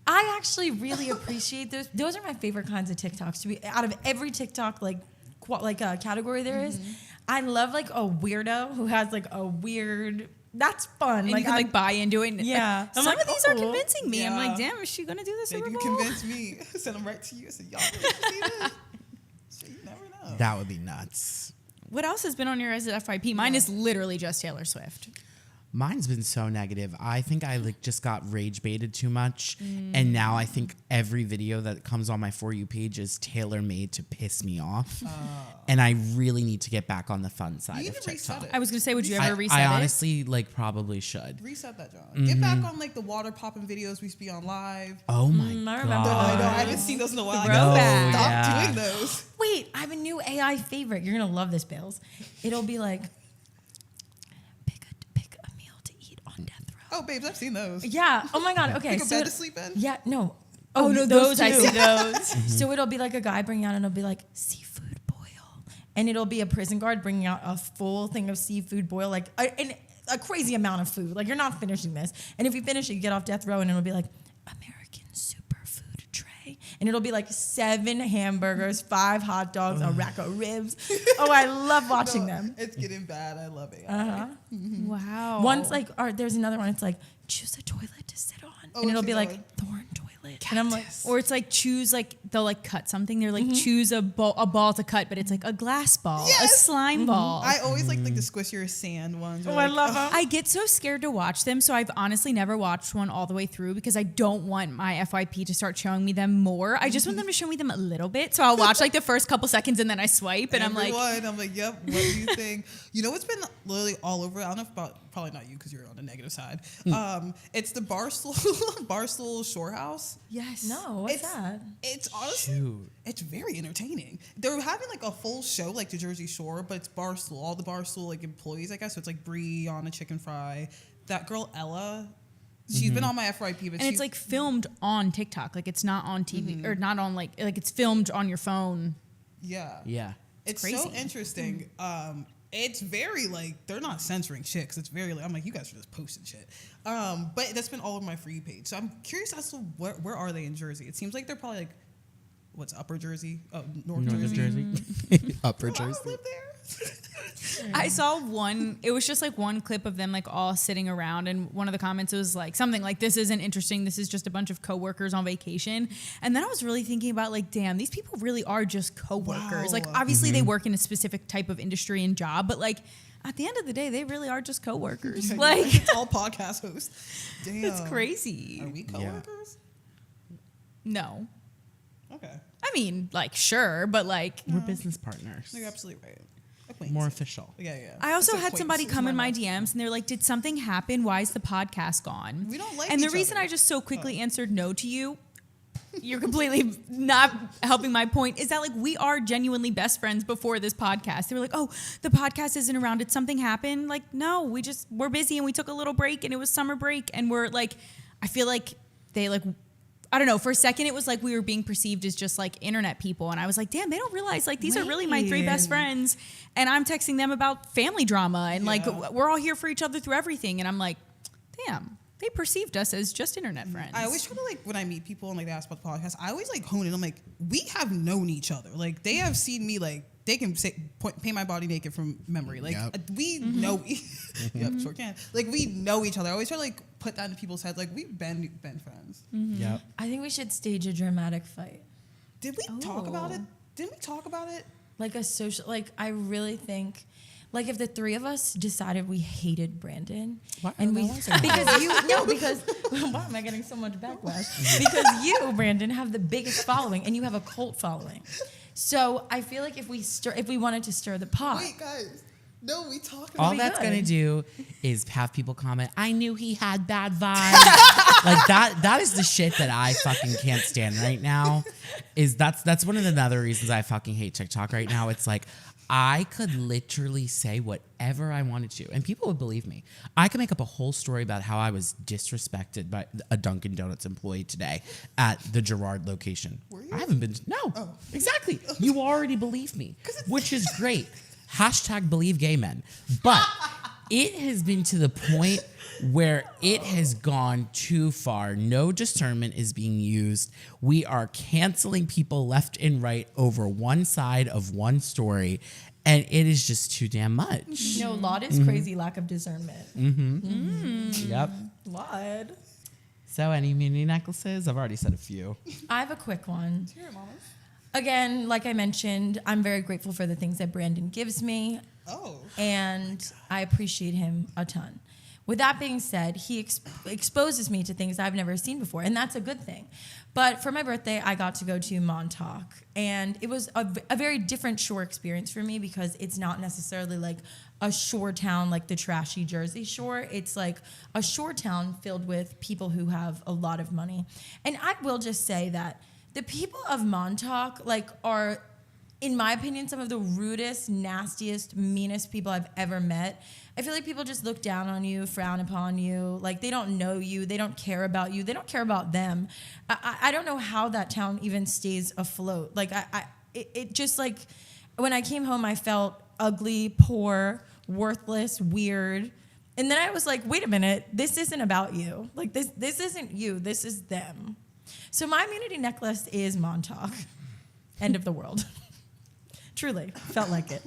I actually really appreciate those. Those are my favorite kinds of TikToks. To be out of every TikTok category there is, I love like a weirdo who has like a weird. That's fun. And like you can buy into it. And, yeah. Some of these are convincing me. Yeah. I'm like, damn, is she gonna do the They Super do Bowl? convince me. Send them right to you. I said, y'all didn't see this? Shit, you never know. That would be nuts. What else has been on your guys' FYP? Mine is literally just Taylor Swift. Mine's been so negative. I think I just got rage baited too much. And now I think every video that comes on my For You page is tailor made to piss me off. And I really need to get back on the fun side You of need to reset TikTok. it. I was gonna say, would you ever reset I it? honestly probably should. Reset that, John. Get back on like the water popping videos we used to be on live. Oh my I god. remember I know. I haven't seen those in a while. I Throwback. gotta stop Yeah. doing those. Wait, I have a new AI favorite. You're gonna love this, Bales. It'll be like pick a meal to eat on death row. Oh, babes, I've seen those. Yeah. Oh my god. Okay. Pick a bed to sleep in. Yeah. No. Oh no, those I too. see those. So it'll be like a guy bringing out, and it'll be like seafood boil, and it'll be a prison guard bringing out a full thing of seafood boil, like a crazy amount of food. Like you're not finishing this, and if you finish it, you get off death row, and it'll be like American superfood tray, and it'll be like 7 hamburgers, 5 hot dogs, a rack of ribs. Oh, I love watching them. It's getting bad. I love it. Wow. One's like, there's another one. It's like choose a toilet to sit on, and it'll I've be seen like that one. thorn toilet, and I'm like. Or it's like choose like they'll like cut something. They're like choose a ball to cut, but it's like a glass ball, a Yes. slime ball. I always like the squish your sand ones. Oh, I love them. I get so scared to watch them, so I've honestly never watched one all the way through because I don't want my FYP to start showing me them more. I just want them to show me them a little bit. So I'll watch like the first couple seconds and then I swipe and I'm like, yep, what do you think? You know what's been literally all over? I don't know if probably not you because you're on the negative side. It's the Barstool Shore House. yes. No, what's that? It's honestly, Shoot. it's very entertaining. They're having like a full show like the Jersey Shore, but it's Barstool, all the Barstool like employees, I guess. So it's like Bree on a chicken fry. That girl Ella, she's been on my FYP, but And it's like filmed on TikTok. Like it's not on TV or not on like it's filmed on your phone. yeah. Yeah. It's crazy. so interesting. It's very like they're not censoring shit 'cause it's very like I'm like you guys are just posting shit. But that's been all over my For You page. So I'm curious as to where are they in Jersey? It seems like they're probably like what's Upper Jersey? Oh, North Jersey. Upper Oh, I Jersey. don't live there. I saw one, it was just like one clip of them like all sitting around and one of the comments was like something like this isn't interesting, this is just a bunch of coworkers on vacation. And then I was really thinking about like, damn, these people really are just coworkers. Wow. Like obviously they work in a specific type of industry and job, but like at the end of the day, they really are just coworkers. Like it's all podcast hosts. Damn. it's crazy. Are we coworkers? No. Okay. I mean, like sure, but like We're business partners. You're absolutely right. More official. Yeah. I also It's had somebody acquaintances, come in my my DMs and they're like, did something happen? Why is the podcast gone? We don't like And the each reason other. I just so quickly answered no to you, you're completely not helping my point, is that like we are genuinely best friends before this podcast. They were like, oh, the podcast isn't around. Did something happen? Like, no, we're busy and we took a little break and it was summer break. And we're like, I feel like they like, I don't know. For a second, it was like we were being perceived as just like internet people. And I was like, damn, they don't realize like these are really my 3 best friends. And I'm texting them about family drama. And like, we're all here for each other through everything. And I'm like, damn, they perceived us as just internet friends. I always try to like when I meet people and like they ask about the podcast, I always like hone in. I'm like, we have known each other. Like they have seen me like they can paint my body naked from memory. Like we know, yep, sure can. Like we know each other. I always try to like put that in people's heads. Like we've been friends. Yep. I think we should stage a dramatic fight. Did we talk about it? Didn't we talk about it? Like a social, like I really think, like if the 3 of us decided we hated Brandon, and we because why am I getting so much backlash? Because you, Brandon, have the biggest following and you have a cult following. So I feel like if we wanted to stir the pot, Wait, guys. No, we talk about All be that's good. gonna do is have people comment, I knew he had bad vibes. Like that is the shit that I fucking can't stand right now. That's one of the other reasons I fucking hate TikTok right now. It's like I could literally say whatever I wanted to, and people would believe me. I could make up a whole story about how I was disrespected by a Dunkin' Donuts employee today at the Girard location. Were you? I haven't been. No, exactly. You already believe me, which is great. Hashtag believe gay men. But it has been to the point where it has gone too far. No discernment is being used. We are canceling people left and right over one side of one story, and it is just too damn much. No, Laud is crazy lack of discernment. Yep. Laud. So any mini necklaces? I've already said a few. I have a quick one. Here, mamas. Again, like I mentioned, I'm very grateful for the things that Brandon gives me, Oh. and I appreciate him a ton. With that being said, he exposes me to things I've never seen before, and that's a good thing. But for my birthday, I got to go to Montauk, and it was a very different shore experience for me because it's not necessarily like a shore town like the trashy Jersey Shore. It's like a shore town filled with people who have a lot of money. And I will just say that the people of Montauk are, in my opinion, some of the rudest, nastiest, meanest people I've ever met. I feel like people just look down on you, frown upon you. Like, they don't know you. They don't care about you. They don't care about them. I don't know how that town even stays afloat. Like, it just, like, when I came home, I felt ugly, poor, worthless, weird. And then I was like, wait a minute. This isn't about you. Like, this isn't you. This is them. So my immunity necklace is Montauk. End of the world. Truly, felt like it.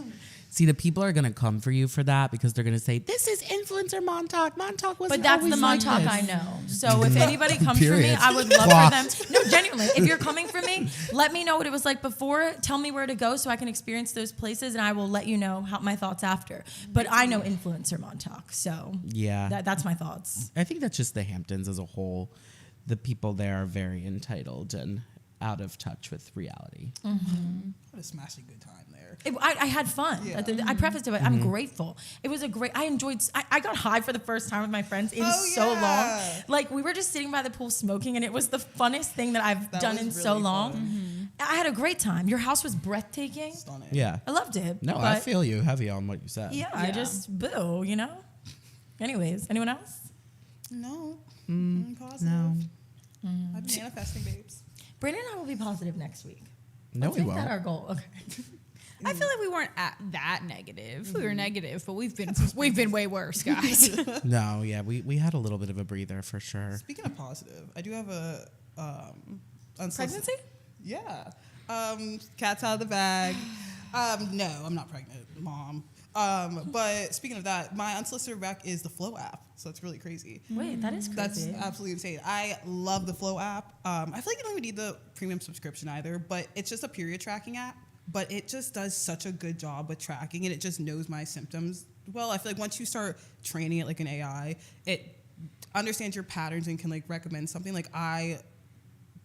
See, the people are gonna come for you for that because they're gonna say, "This is influencer Montauk. Montauk was." But that's the like Montauk this." I know. So if anybody comes for me, Period. I would love for them. No, genuinely, if you're coming for me, let me know what it was like before. Tell me where to go so I can experience those places, and I will let you know my thoughts after. But I know influencer Montauk, so Yeah, that's my thoughts. I think that's just the Hamptons as a whole. The people there are very entitled and out of touch with reality. What a smashing good time there. I had fun. Yeah. I prefaced it. I'm grateful. It was I enjoyed. I got high for the first time with my friends in so long. Like, we were just sitting by the pool smoking, and it was the funnest thing that I've done in was so really long. fun. I had a great time. Your house was breathtaking. Stunning. Yeah. I loved it. No, but I feel you heavy on what you said. Yeah, I just boo. Anyways, anyone else? No. I'm positive. No. I've been manifesting, babes. Brandon and I will be positive next week. No, Let's we make that won't. our goal. Okay. I feel like we weren't that negative. We were negative, but we've been way worse, guys. No, yeah, we had a little bit of a breather for sure. Speaking of positive, I do have a Pregnancy? Yeah. Cat's out of the bag. No, I'm not pregnant, Mom. But speaking of that, my unsolicited rec is the Flow app. So it's really crazy. Wait, that is That's crazy. absolutely insane. I love the Flow app. I feel like you don't even need the premium subscription either, but it's just a period tracking app. But it just does such a good job with tracking, and it just knows my symptoms. Well, I feel like once you start training it like an AI, it understands your patterns and can like recommend something. Like, I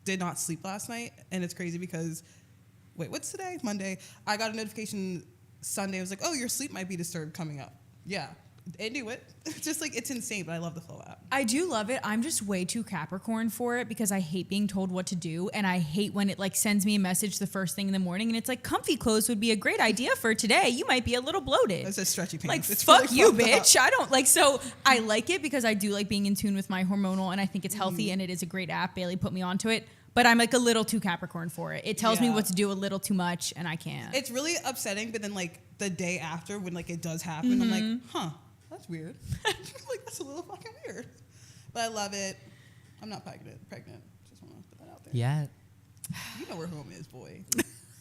did not sleep last night, and it's crazy because, wait, what's today? Monday. I got a notification Sunday. It was like, oh, your sleep might be disturbed coming up. Yeah. I knew it. Just like, it's insane, but I love the Flow app. I do love it. I'm just way too Capricorn for it because I hate being told what to do, and I hate when it like sends me a message the first thing in the morning and it's like, comfy clothes would be a great idea for today. You might be a little bloated. It says stretchy pants. Like, It's fuck really you, fucked up. bitch. I don't like, so I like it because I do like being in tune with my hormonal, and I think it's healthy and it is a great app. Bailey put me onto it, but I'm like a little too Capricorn for it. It tells me Yeah. what to do a little too much, and I can't. It's really upsetting, but then like the day after when like it does happen, I'm like, huh, that's weird. Like, that's a little fucking weird. But I love it. I'm not pregnant. Just want to put that out there. Yeah. You know where home is, boy.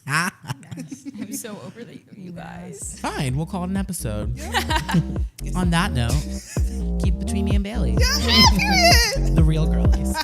I'm so over you guys. Fine, we'll call it an episode. On that note, keep between me and Bailey. Period. The real girlies.